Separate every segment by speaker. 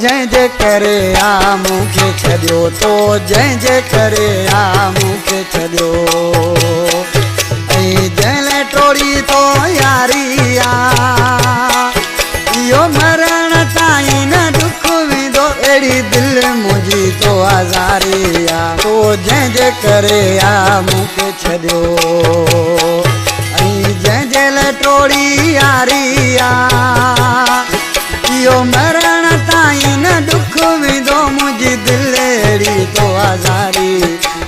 Speaker 1: जंहिंजे करे आ मूंखे छॾियो तो जंहिंजे करे आ मूंखे छॾियो ऐं जंहिं लाइ टोड़ी तो यारी आ इहो मरण ताईं न दुख वेंदो अहिड़ी दिलि मुंहिंजी तो आज़ारी आ तो जंहिंजे करे आ मूंखे छॾियो ऐं जंहिंजे लाइ टोड़ी यारी आ इहो मरण ताईं न दुख वेंदो मुंहिंजी दिलि अहिड़ी तो आज़ारी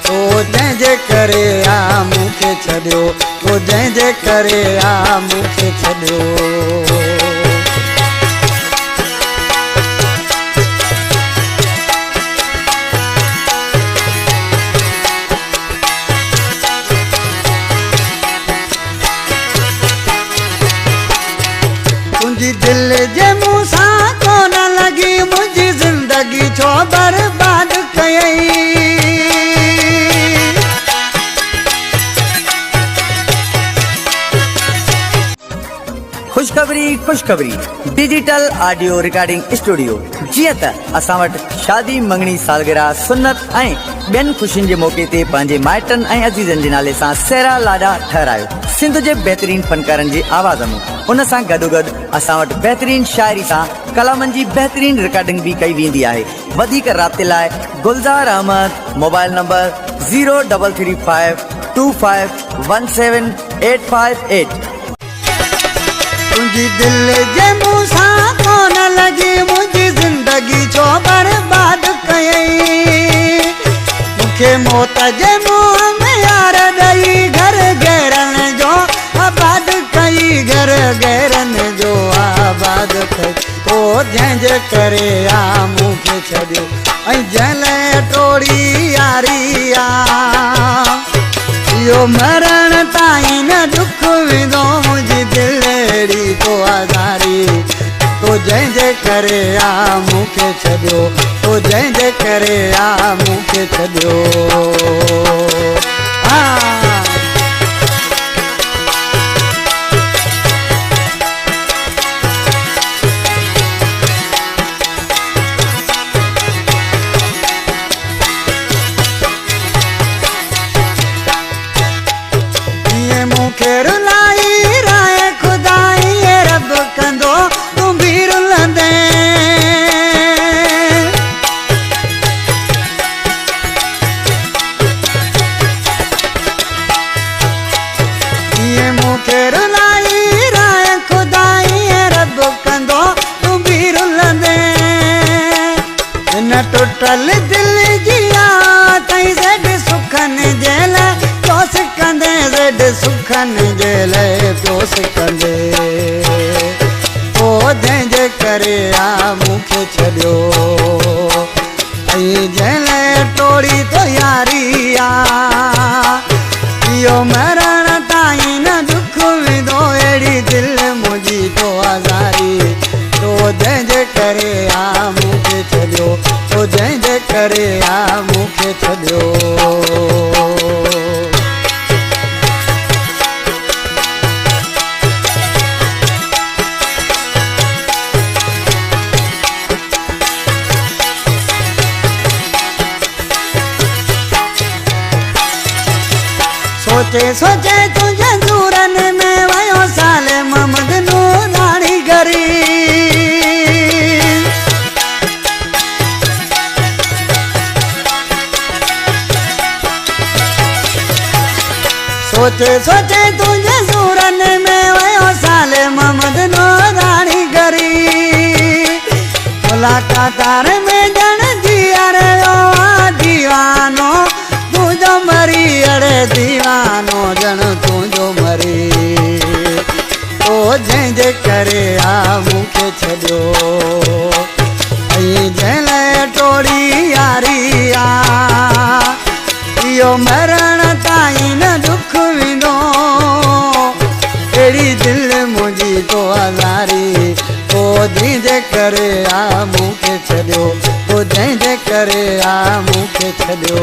Speaker 1: तो जंहिंजे करे आ मूंखे छॾियो तो जंहिंजे करे आ मूंखे छॾियो दिल जे मुंह सां कोन लगी मुंहिंजी ज़िंदगी छो बर्बाद कयई
Speaker 2: खुशखबरी डिजिटल ऑडियो रिकॉर्डिंग स्टूडियो जीअं त असां वटि शादी मंगणी सालगिरह सुन्नत ऐं ॿियनि ख़ुशियुनि जे मौक़े ते पंहिंजे माइटनि ऐं अज़ीज़नि जे नाले सां सेरा लाॾा ठहिरायो सिंध जे बहितरीन फनकारनि जी आवाज़ में उन सां गॾोगॾु असां वटि बहितरीन शाइरी सां कलामनि जी बहितरीन रिकॉर्डिंग भी कई वेंदी आहे वधीक राब्ते लाइ गुलज़ार अहमद मोबाइल नंबर 0355251785
Speaker 1: तुंहिंजी दिल जे मुंह सां कोन लगी मुंहिंजी ज़िंदगी छो बर्बाद कयई मूंखे मौत जे मुंहं में यार ॾेई घर घेरनि जो आबाद कई घर घेरनि जो आबाद कई तो जंहिंजे करे आ मूंखे छॾियो ऐं जंहिं लाइ टोड़ी यारी आ इहो मरण ताईं न दुख वेंदो मुंहिंजी दिलि अहिड़ी तो आज़ारी तो जंहिंजे करे आ मूंखे छॾियो तो जंहिंजे करे आ मूंखे छॾियो मूंखे रुलाई राय खुदाई रब कंदो तूं बि रुलंदे मूंखे रुलाई राय खुदाई रब कंदो तूं बि रुलंदे हिन टुटल दिलि जी ताईं ज़ड सुखनि जे लाइ प्योस कंदे ज़ड सुखनि जे लाइ प्योस कंदे तो जंहिंजे करे आ मूंखे छॾियो ऐं जंहिं लाइ टोड़ी तो यारी आ इहो मरण ताईं न दुख वेंदो अहिड़ी दिलि मुंहिंजी तो आज़ारी तो जंहिंजे करे आ मूंखे छॾियो तो जंहिंजे करे आ मूंखे छॾियो सोचे सोचे तुझे दूरनि में वयो साल मोहम्मद नूरानी गरी सोचे सोचे तुझे दूरनि में वयो साल मोहम्मद नूरानी गरी मुलाकातार में जन दिया रे दीवानो तुझो मरी अड़े दीवानो जन तुझो मरी तो जंहिंजे करे आ मूंखे छॾियो ऐं जंहिं लाइ टोड़ी यारी आ इहो मरण ताईं न दुख वेंदो अहिड़ी दिलि मुंहिंजी तो आज़ारी तो जंहिंजे करे आ मूंखे छॾियो तो जंहिंजे करे आ मूंखे छॾियो